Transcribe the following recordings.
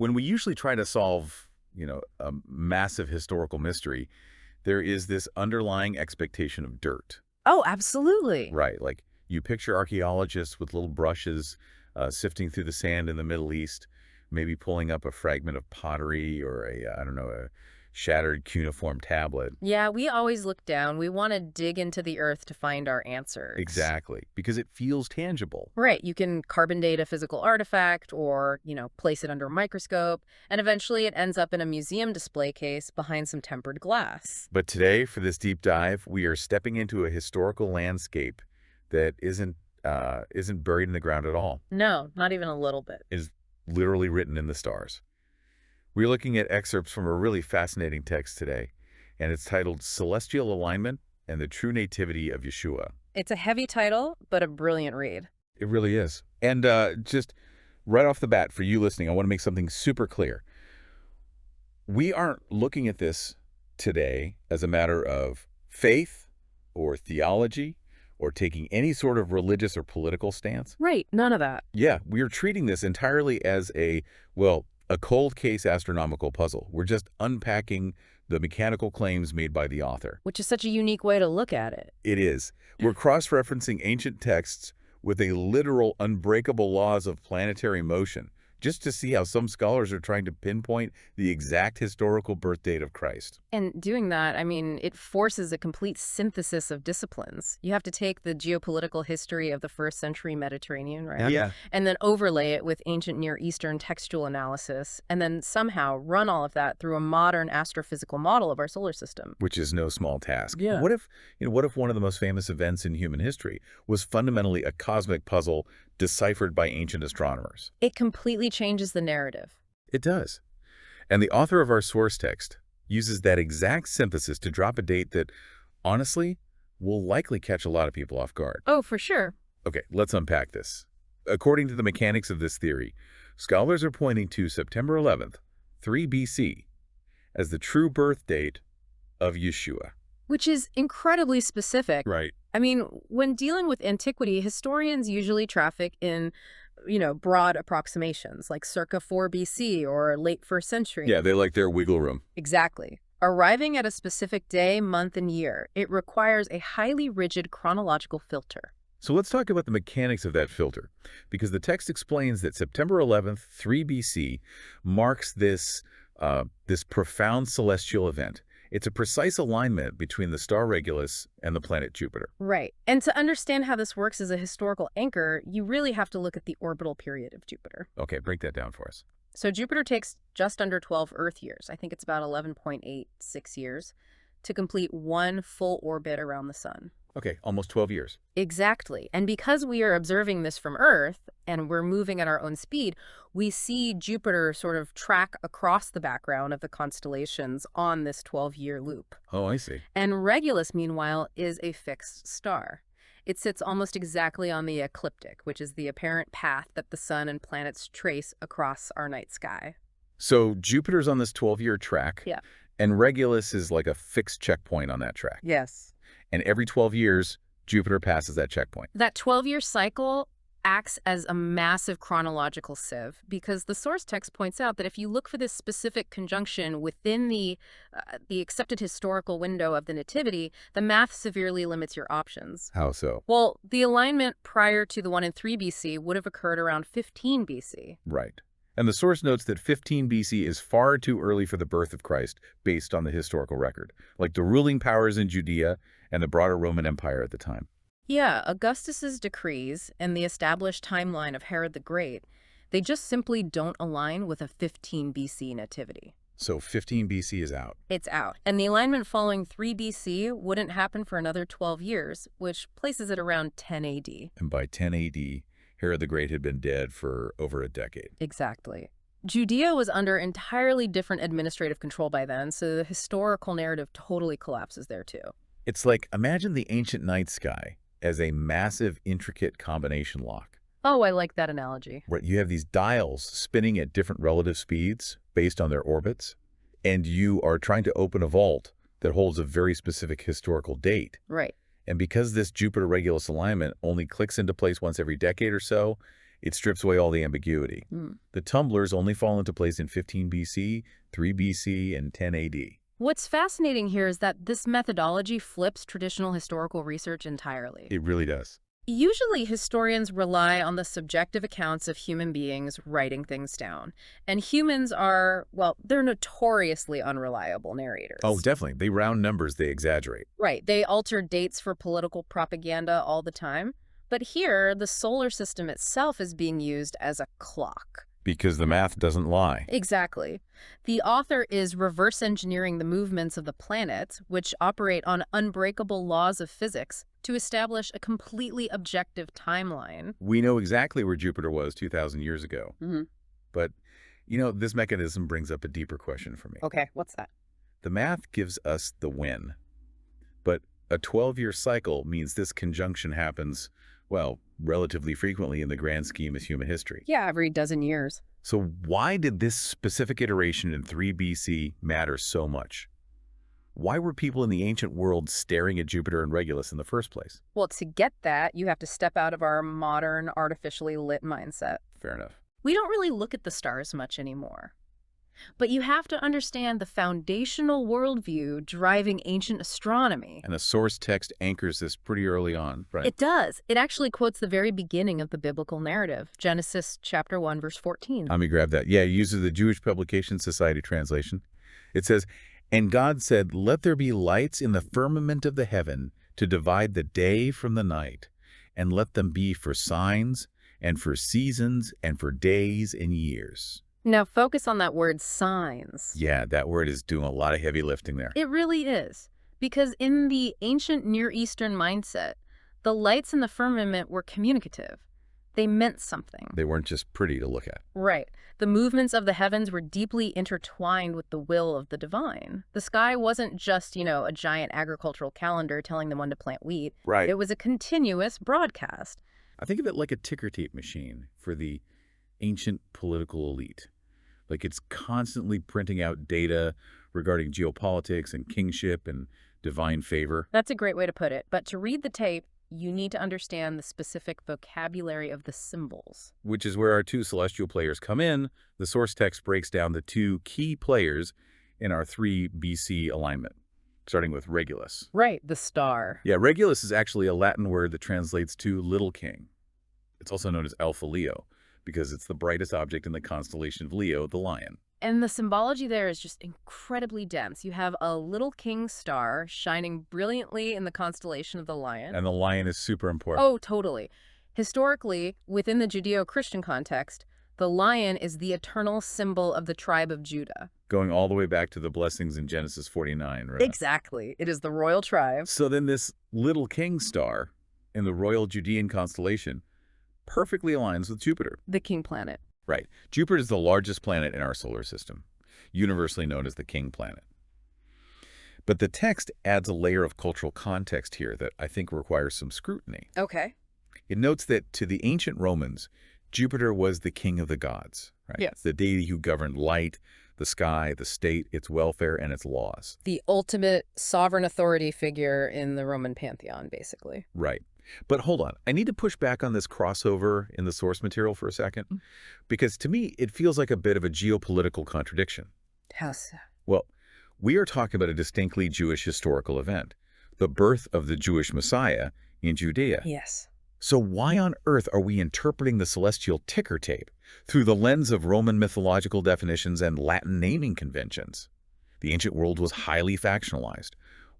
when we usually try to solve, a massive historical mystery, there is this underlying expectation of dirt. Oh, absolutely. Right, like you picture archaeologists with little brushes sifting through the sand in the Middle East, maybe pulling up a fragment of pottery or I don't know, a shattered cuneiform tablet. Yeah, we always look down. We want to dig into the earth to find our answers. Exactly, because it feels tangible. Right. You can carbon date a physical artifact or, place it under a microscope, and eventually it ends up in a museum display case behind some tempered glass. But today, for this deep dive, we are stepping into a historical landscape that isn't buried in the ground at all. No, not even a little bit. It is literally written in the stars. We're looking at excerpts from a really fascinating text today, and it's titled Celestial Alignment and the True Nativity of Yeshua. It's a heavy title, but a brilliant read. It really is. And just right off the bat, for you listening, I want to make something super clear. We aren't looking at this today as a matter of faith or theology or taking any sort of religious or political stance. Right, none of that. Yeah, we are treating this entirely as a cold case astronomical puzzle. We're just unpacking the mechanical claims made by the author. Which is such a unique way to look at it. It is. We're cross-referencing ancient texts with a literal unbreakable laws of planetary motion, just to see how some scholars are trying to pinpoint the exact historical birth date of Christ. And doing that, it forces a complete synthesis of disciplines. You have to take the geopolitical history of the first century Mediterranean, right? Yeah. And then overlay it with ancient Near Eastern textual analysis, and then somehow run all of that through a modern astrophysical model of our solar system. Which is no small task. Yeah. What if one of the most famous events in human history was fundamentally a cosmic puzzle deciphered by ancient astronomers? It completely changes the narrative. It does. And the author of our source text uses that exact synthesis to drop a date that, honestly, will likely catch a lot of people off guard. Oh, for sure. Okay, let's unpack this. According to the mechanics of this theory, scholars are pointing to September 11th, 3 BC, as the true birth date of Yeshua. Which is incredibly specific. Right. When dealing with antiquity, historians usually traffic in, broad approximations, like circa 4 BC or late 1st century. Yeah, they like their wiggle room. Exactly. Arriving at a specific day, month, and year, it requires a highly rigid chronological filter. So let's talk about the mechanics of that filter, because the text explains that September 11th, 3 BC, marks this profound celestial event. It's a precise alignment between the star Regulus and the planet Jupiter. Right. And to understand how this works as a historical anchor, you really have to look at the orbital period of Jupiter. Okay, break that down for us. So Jupiter takes just under 12 Earth years, I think it's about 11.86 years, to complete one full orbit around the sun. Okay, almost 12 years. Exactly. And because we are observing this from Earth and we're moving at our own speed, we see Jupiter sort of track across the background of the constellations on this 12-year loop. Oh, I see. And Regulus, meanwhile, is a fixed star. It sits almost exactly on the ecliptic, which is the apparent path that the sun and planets trace across our night sky. So Jupiter's on this 12-year track. Yeah. And Regulus is like a fixed checkpoint on that track. Yes. And every 12 years, Jupiter passes that checkpoint. That 12-year cycle acts as a massive chronological sieve, because the source text points out that if you look for this specific conjunction within the accepted historical window of the Nativity, the math severely limits your options. How so? Well, the alignment prior to the one in 3 BC would have occurred around 15 BC. Right. And the source notes that 15 BC is far too early for the birth of Christ based on the historical record, like the ruling powers in Judea and the broader Roman Empire at the time. Yeah, Augustus's decrees and the established timeline of Herod the Great, they just simply don't align with a 15 BC nativity. So 15 BC is out. It's out. And the alignment following 3 BC wouldn't happen for another 12 years, which places it around 10 AD. And by 10 AD, Herod the Great had been dead for over a decade. Exactly. Judea was under entirely different administrative control by then, so the historical narrative totally collapses there too. It's like, imagine the ancient night sky as a massive, intricate combination lock. Oh, I like that analogy. Where you have these dials spinning at different relative speeds based on their orbits, and you are trying to open a vault that holds a very specific historical date. Right. And because this Jupiter-Regulus alignment only clicks into place once every decade or so, It strips away all the ambiguity. Hmm. The tumblers only fall into place in 15 BC, 3 BC, and 10 AD. What's fascinating here is that this methodology flips traditional historical research entirely. It really does. Usually, historians rely on the subjective accounts of human beings writing things down. And humans are, well, they're notoriously unreliable narrators. Oh, definitely. They round numbers, they exaggerate. Right. They alter dates for political propaganda all the time. But here, the solar system itself is being used as a clock. Because the math doesn't lie. Exactly. The author is reverse engineering the movements of the planets, which operate on unbreakable laws of physics, to establish a completely objective timeline. We know exactly where Jupiter was 2,000 years ago. Mm-hmm. But, this mechanism brings up a deeper question for me. Okay, what's that? The math gives us the when. But a 12-year cycle means this conjunction happens, well, relatively frequently in the grand scheme of human history. Yeah, every dozen years. So why did this specific iteration in 3 BC matter so much? Why were people in the ancient world staring at Jupiter and Regulus in the first place? Well, to get that, you have to step out of our modern, artificially lit mindset. Fair enough. We don't really look at the stars much anymore. But you have to understand the foundational worldview driving ancient astronomy. And the source text anchors this pretty early on, right? It does. It actually quotes the very beginning of the biblical narrative, Genesis chapter 1, verse 14. Let me grab that. Yeah, it uses the Jewish Publication Society translation. It says, "And God said, let there be lights in the firmament of the heaven to divide the day from the night, and let them be for signs, and for seasons, and for days and years." Now focus on that word signs. Yeah, that word is doing a lot of heavy lifting there. It really is. Because in the ancient Near Eastern mindset, the lights in the firmament were communicative. They meant something. They weren't just pretty to look at. Right. The movements of the heavens were deeply intertwined with the will of the divine. The sky wasn't just, a giant agricultural calendar telling them when to plant wheat. Right. It was a continuous broadcast. I think of it like a ticker tape machine for the ancient political elite. Like it's constantly printing out data regarding geopolitics and kingship and divine favor. That's a great way to put it. But to read the tape, you need to understand the specific vocabulary of the symbols. Which is where our two celestial players come in. The source text breaks down the two key players in our 3 BC alignment, starting with Regulus. Right, the star. Yeah, Regulus is actually a Latin word that translates to little king. It's also known as Alpha Leo, because it's the brightest object in the constellation of Leo, the lion. And the symbology there is just incredibly dense. You have a little king star shining brilliantly in the constellation of the lion. And the lion is super important. Oh, totally. Historically, within the Judeo-Christian context, the lion is the eternal symbol of the tribe of Judah. Going all the way back to the blessings in Genesis 49, right? Exactly. It is the royal tribe. So then this little king star in the royal Judean constellation perfectly aligns with Jupiter. The king planet. Right. Jupiter is the largest planet in our solar system, universally known as the king planet. But the text adds a layer of cultural context here that I think requires some scrutiny. Okay. It notes that to the ancient Romans, Jupiter was the king of the gods, right? Yes. The deity who governed light, the sky, the state, its welfare, and its laws. The ultimate sovereign authority figure in the Roman pantheon, basically. Right. But hold on. I need to push back on this crossover in the source material for a second, because to me, it feels like a bit of a geopolitical contradiction. How so? Well, we are talking about a distinctly Jewish historical event, the birth of the Jewish Messiah in Judea. Yes. So why on earth are we interpreting the celestial ticker tape through the lens of Roman mythological definitions and Latin naming conventions? The ancient world was highly factionalized.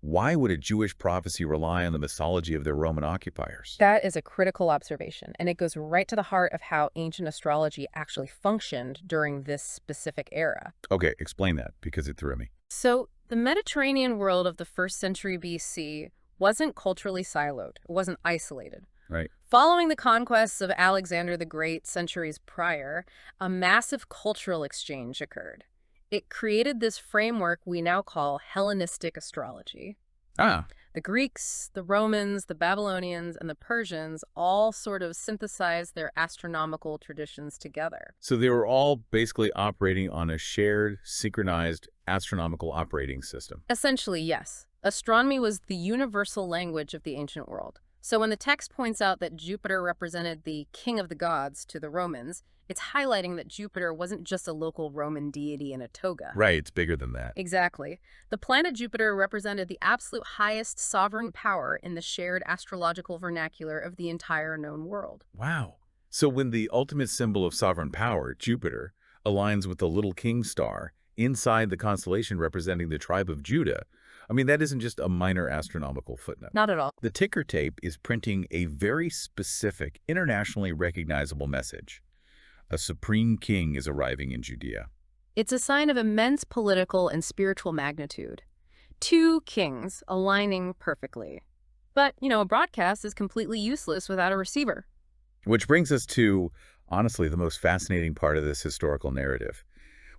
Why would a Jewish prophecy rely on the mythology of their Roman occupiers? That is a critical observation, and it goes right to the heart of how ancient astrology actually functioned during this specific era. Okay, explain that, because it threw me. So, the Mediterranean world of the 1st century BC wasn't culturally siloed. It wasn't isolated. Right. Following the conquests of Alexander the Great centuries prior, a massive cultural exchange occurred. It created this framework we now call Hellenistic astrology. Ah, The Greeks, the Romans, the Babylonians, and the Persians all sort of synthesized their astronomical traditions together. so they were all basically operating on a shared, synchronized astronomical operating system. Essentially, yes. Astronomy was the universal language of the ancient world. So when the text points out that Jupiter represented the king of the gods to the Romans, it's highlighting that Jupiter wasn't just a local Roman deity in a toga. Right, it's bigger than that. Exactly. The planet Jupiter represented the absolute highest sovereign power in the shared astrological vernacular of the entire known world. Wow. So when the ultimate symbol of sovereign power, Jupiter, aligns with the little king star inside the constellation representing the tribe of Judah, I mean, that isn't just a minor astronomical footnote. Not at all. The ticker tape is printing a very specific, internationally recognizable message. A supreme king is arriving in Judea. It's a sign of immense political and spiritual magnitude. Two kings aligning perfectly. But, a broadcast is completely useless without a receiver. Which brings us to, honestly, the most fascinating part of this historical narrative.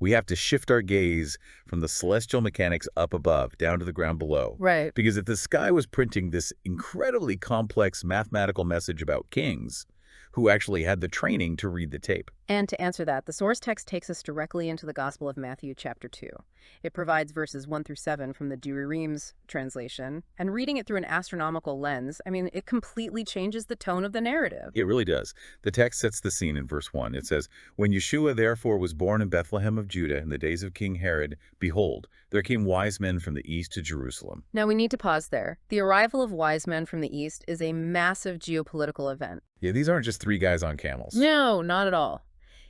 We have to shift our gaze from the celestial mechanics up above down to the ground below. Right. Because if the sky was printing this incredibly complex mathematical message about kings, who actually had the training to read the tape? And to answer that, the source text takes us directly into the Gospel of Matthew, chapter 2. It provides verses 1 through 7 from the Douay-Rheims translation, and reading it through an astronomical lens, it completely changes the tone of the narrative. It really does. The text sets the scene in verse 1. It says, "When Yeshua therefore was born in Bethlehem of Judah in the days of King Herod, behold, there came wise men from the east to Jerusalem." Now we need to pause there. The arrival of wise men from the east is a massive geopolitical event. Yeah, these aren't just three guys on camels. No, not at all.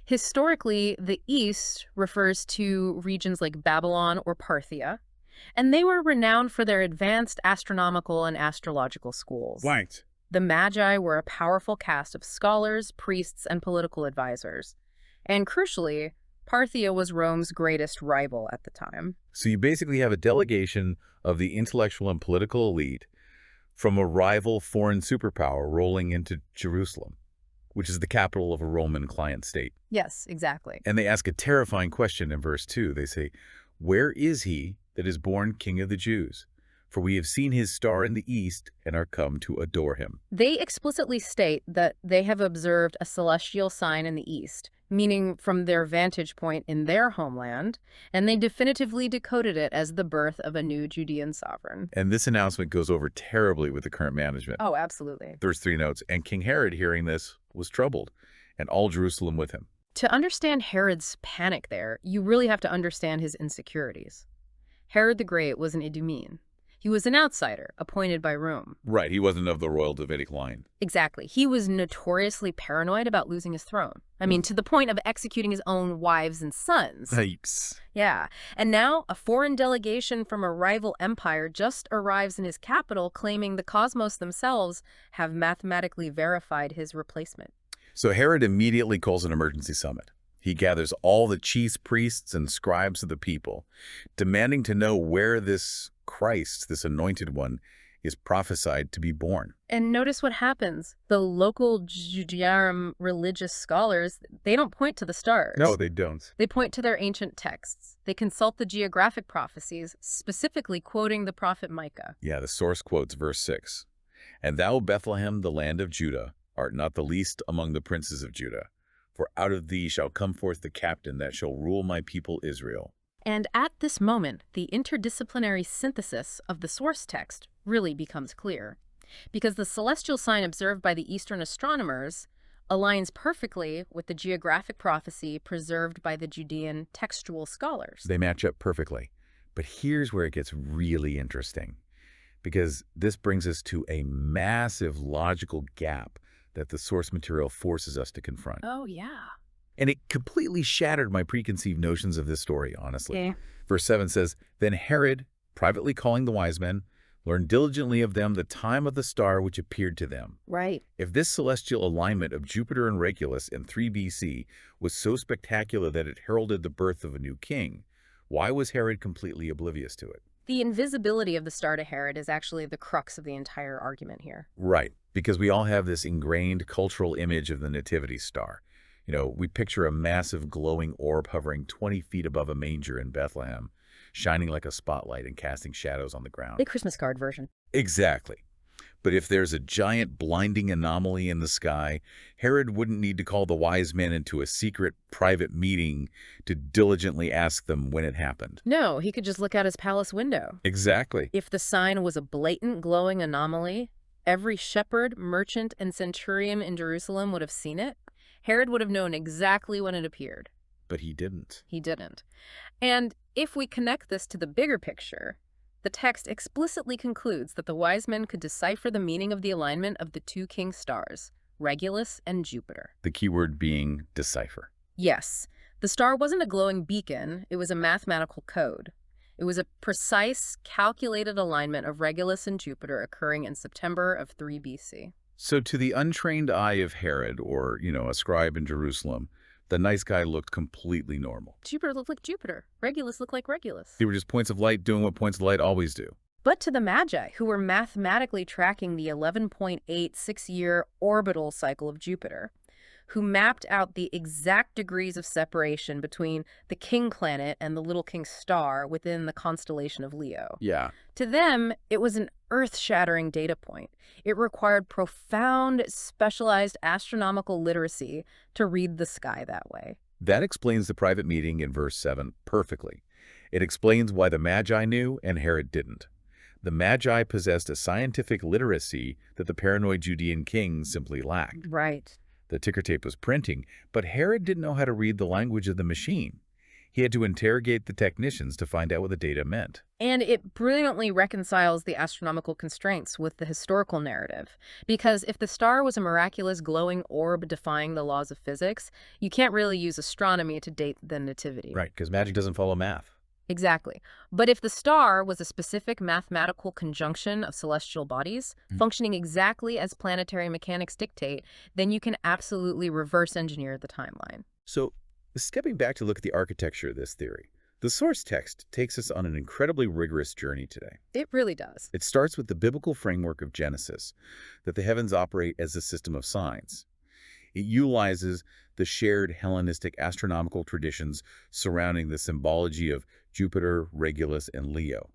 Historically, the East refers to regions like Babylon or Parthia, and they were renowned for their advanced astronomical and astrological schools. Right. The Magi were a powerful cast of scholars, priests, and political advisors. And crucially, Parthia was Rome's greatest rival at the time. So you basically have a delegation of the intellectual and political elite from a rival foreign superpower rolling into Jerusalem, which is the capital of a Roman client state. Yes, exactly. And they ask a terrifying question in verse 2. They say, "Where is he that is born King of the Jews? For we have seen his star in the east and are come to adore him." They explicitly state that they have observed a celestial sign in the east, meaning from their vantage point in their homeland, and they definitively decoded it as the birth of a new Judean sovereign. And this announcement goes over terribly with the current management. Oh, absolutely. There's 3 notes. "And King Herod, hearing this, was troubled, and all Jerusalem with him." To understand Herod's panic there, you really have to understand his insecurities. Herod the Great was an Idumean. He was an outsider, appointed by Rome. Right, he wasn't of the royal Davidic line. Exactly. He was notoriously paranoid about losing his throne. To the point of executing his own wives and sons. Yikes. Yeah. And now a foreign delegation from a rival empire just arrives in his capital claiming the cosmos themselves have mathematically verified his replacement. So Herod immediately calls an emergency summit. He gathers all the chief priests and scribes of the people, demanding to know where this Christ, this anointed one, is prophesied to be born. And notice what happens. The local Judaism religious scholars, they don't point to the stars. No, they don't. They point to their ancient texts. They consult the geographic prophecies, specifically quoting the prophet Micah. Yeah, the source quotes verse 6. "And thou, Bethlehem, the land of Judah, art not the least among the princes of Judah. For out of thee shall come forth the captain that shall rule my people Israel." And at this moment, the interdisciplinary synthesis of the source text really becomes clear, because the celestial sign observed by the Eastern astronomers aligns perfectly with the geographic prophecy preserved by the Judean textual scholars. They match up perfectly. But here's where it gets really interesting, because this brings us to a massive logical gap that the source material forces us to confront. Oh, yeah. And it completely shattered my preconceived notions of this story, honestly. Okay. Verse 7 says, "Then Herod, privately calling the wise men, learned diligently of them the time of the star which appeared to them." Right. If this celestial alignment of Jupiter and Regulus in 3 BC was so spectacular that it heralded the birth of a new king, why was Herod completely oblivious to it? The invisibility of the star to Herod is actually the crux of the entire argument here. Right, because we all have this ingrained cultural image of the Nativity star. We picture a massive glowing orb hovering 20 feet above a manger in Bethlehem, shining like a spotlight and casting shadows on the ground. The Christmas card version. Exactly. But if there's a giant blinding anomaly in the sky, Herod wouldn't need to call the wise men into a secret private meeting to diligently ask them when it happened. No, he could just look out his palace window. Exactly. If the sign was a blatant glowing anomaly, Every shepherd, merchant, and centurion in Jerusalem would have seen it. Herod would have known exactly when it appeared. But he didn't. He didn't. And if we connect this to the bigger picture, the text explicitly concludes that the wise men could decipher the meaning of the alignment of the two king stars, Regulus and Jupiter. The key word being decipher. Yes, the star wasn't a glowing beacon, it was a mathematical code. It was a precise, calculated alignment of Regulus and Jupiter occurring in September of 3 BC. So to the untrained eye of Herod, or, a scribe in Jerusalem, the nice guy looked completely normal. Jupiter looked like Jupiter. Regulus looked like Regulus. They were just points of light doing what points of light always do. But to the Magi, who were mathematically tracking the 11.86-year orbital cycle of Jupiter, who mapped out the exact degrees of separation between the king planet and the little king star within the constellation of Leo. Yeah. To them, it was an earth-shattering data point. It required profound, specialized astronomical literacy to read the sky that way. That explains the private meeting in verse 7 perfectly. It explains why the Magi knew and Herod didn't. The Magi possessed a scientific literacy that the paranoid Judean kings simply lacked. Right. The ticker tape was printing, but Herod didn't know how to read the language of the machine. He had to interrogate the technicians to find out what the data meant. And it brilliantly reconciles the astronomical constraints with the historical narrative. Because if the star was a miraculous glowing orb defying the laws of physics, you can't really use astronomy to date the Nativity. Right, because magic doesn't follow math. Exactly. But if the star was a specific mathematical conjunction of celestial bodies, functioning exactly as planetary mechanics dictate, then you can absolutely reverse engineer the timeline. So, stepping back to look at the architecture of this theory, the source text takes us on an incredibly rigorous journey today. It really does. It starts with the biblical framework of Genesis, that the heavens operate as a system of signs. It utilizes the shared Hellenistic astronomical traditions surrounding the symbology of Jupiter, Regulus, and Leo.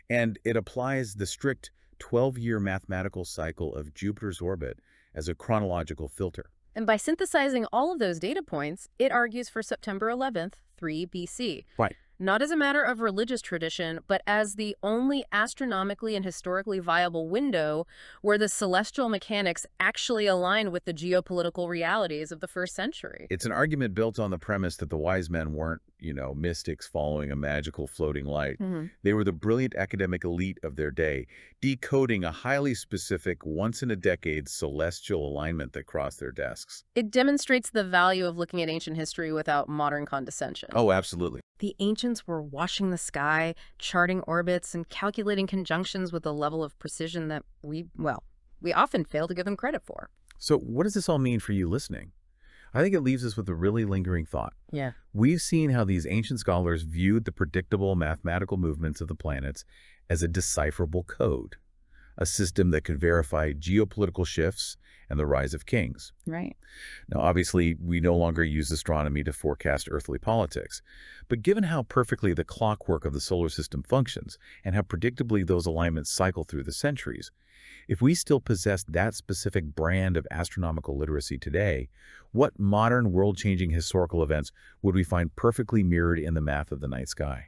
And it applies the strict 12-year mathematical cycle of Jupiter's orbit as a chronological filter. And by synthesizing all of those data points, it argues for September 11th, 3 BC. Right. Not as a matter of religious tradition, but as the only astronomically and historically viable window where the celestial mechanics actually align with the geopolitical realities of the first century. It's an argument built on the premise that the wise men weren't, mystics following a magical floating light. They were the brilliant academic elite of their day, decoding a highly specific, once-in-a-decade celestial alignment that crossed their desks. It demonstrates the value of looking at ancient history without modern condescension. Oh, absolutely. The ancients were watching the sky, charting orbits, and calculating conjunctions with a level of precision that we often fail to give them credit for. So what does this all mean for you listening? I think it leaves us with a really lingering thought. Yeah. We've seen how these ancient scholars viewed the predictable mathematical movements of the planets as a decipherable code, a system that could verify geopolitical shifts and the rise of kings. Right. Now, obviously, we no longer use astronomy to forecast earthly politics, but given how perfectly the clockwork of the solar system functions and how predictably those alignments cycle through the centuries, if we still possessed that specific brand of astronomical literacy today, what modern world-changing historical events would we find perfectly mirrored in the math of the night sky?